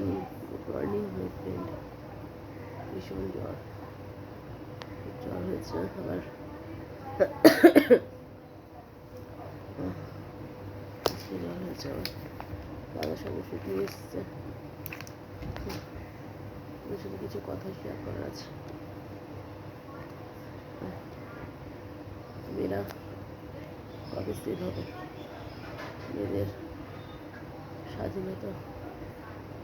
Morning, good morning my friend. ভীষণ জ্বর হয়েছে আবার। জ্বর হয়েছে আমার। দাদার সঙ্গে ওষুধ নিয়ে এসছে। ওদের সাথে কিছু কথা শেয়ার করার আছে। মেয়েরা কবে স্থির হবে? মেয়েদের স্বাধীনতা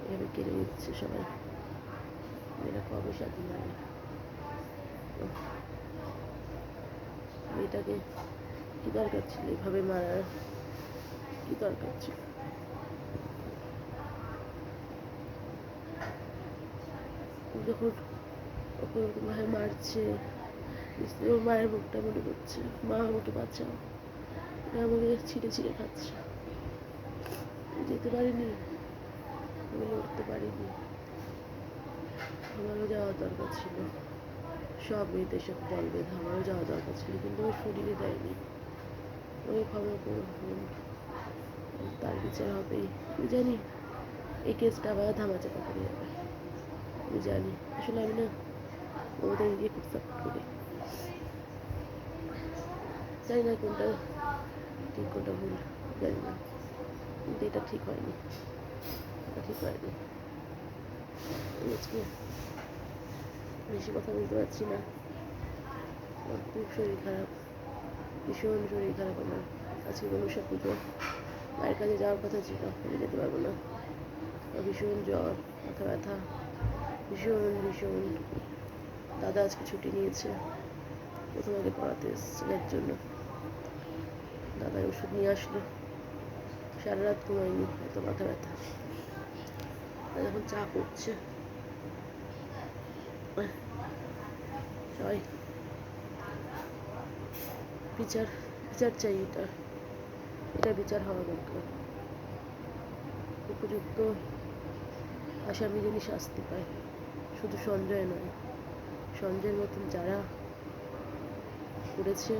এভাবে কেড়ে নিচ্ছে সবাই। মেয়েরা কবে স্বাধীন হবে? মেয়েটাকে কি দরকার ছিল এভাবে মারার? কি দরকার ছিল? যখন ওকে ওরকমভাবে মারছে, ওর মায়ের মুখটা মনে করছে, মা আমাকে বাঁচাও, আমাকে ছিঁড়ে ছিঁড়ে খাচ্ছে। যেতে পারিনি, আমি লড়তে পারিনি। আমারও যাওয়ার দরকার ছিল। সব মেয়েদের সাথে দল বেঁধে আমারও যাওয়া দরকার ছিল, কিন্তু ওই শরীরে দেয়নি। ওই ক্ষমা করুন, তার বিচার হবেই। আমি জানি এই কেসটা আবার ধামাচাপা করে যাবে। আমি জানি, আসলে আমি না মমতা দিদিকে খুব সাপোর্ট করি। জানি না কোনটা ঠিক কোনটা ভুল, জানি না, কিন্তু এটা ঠিক হয়নি, এটা ঠিক হয়নি। আজকে বেশি কথা বলতে পারছি না, আমার খুব শরীর খারাপ, ভীষণ শরীর খারাপ আমার। আজকে মনসা পুজো, মায়ের কাছে যাওয়ার কথা ছিল, আমি যেতে পারবো না। ভীষণ জ্বর, মাথা ব্যথা, ভীষণ ভীষণ। দাদা আজকে ছুটি নিয়েছে, প্রথম আগে পড়াতে এসেছিল এর জন্য। দাদার ওষুধ নিয়ে আসলো, সারা রাত ঘুমায়নি, এত মাথা ব্যথা। এখন চা করছে। সবাই বিচার বিচার চাই, এটা বিচার হওয়া দরকার। উপযুক্ত আসামি যিনি শাস্তি পায়, শুধু সঞ্জয় নয়, সঞ্জয়ের মতন যারা করেছে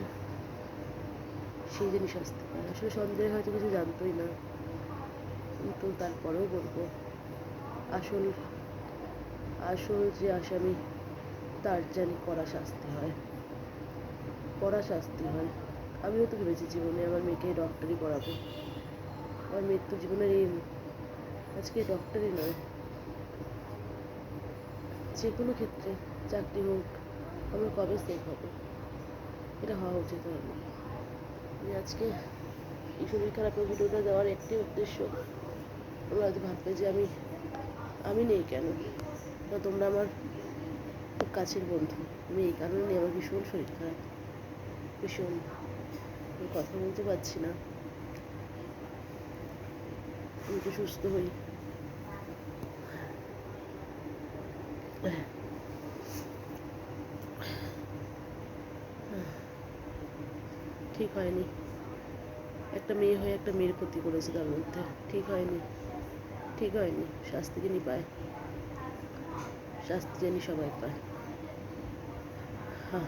সেই যিনি শাস্তি পায়। আসলে সঞ্জয় হয়তো কিছু জানতোই না, কিন্তু তারপরেও বলবো আসল যে আসামি তার জানি কড়া শাস্তি হয়, কড়া শাস্তি হয়। আমিও তো ভেবেছি জীবনে আমার মেয়েকে ডক্টরি পড়াবো। আমার মেয়ের তো জীবনের এই আজকে ডক্টরি নয়, যে কোনো ক্ষেত্রে চাকরি হোক, আমার কবে সেফ হবে, এটা হওয়া উচিত হয়নি। আমি আজকে এই শরীর খারাপের ভিডিওটা দেওয়ার একটাই উদ্দেশ্য, তোমরা হয়তো ভাববে যে আমি নেই কেন, বা তোমরা আমার খুব কাছের বন্ধু। আমি এই কারণে নেই, আমার ভীষণ শরীর খারাপ, ভীষণ। আমি কথা বলতে পারছি না, আমি একটু সুস্থ হই। ঠিক হয়নি, একটা মেয়ে হয়ে একটা মেয়ের ক্ষতি করেছে তার মধ্যে, ঠিক হয়নি, ঠিক হয়নি। শাস্তি যিনি পায়, শাস্তি জানি সবাই পায়। হ্যাঁ।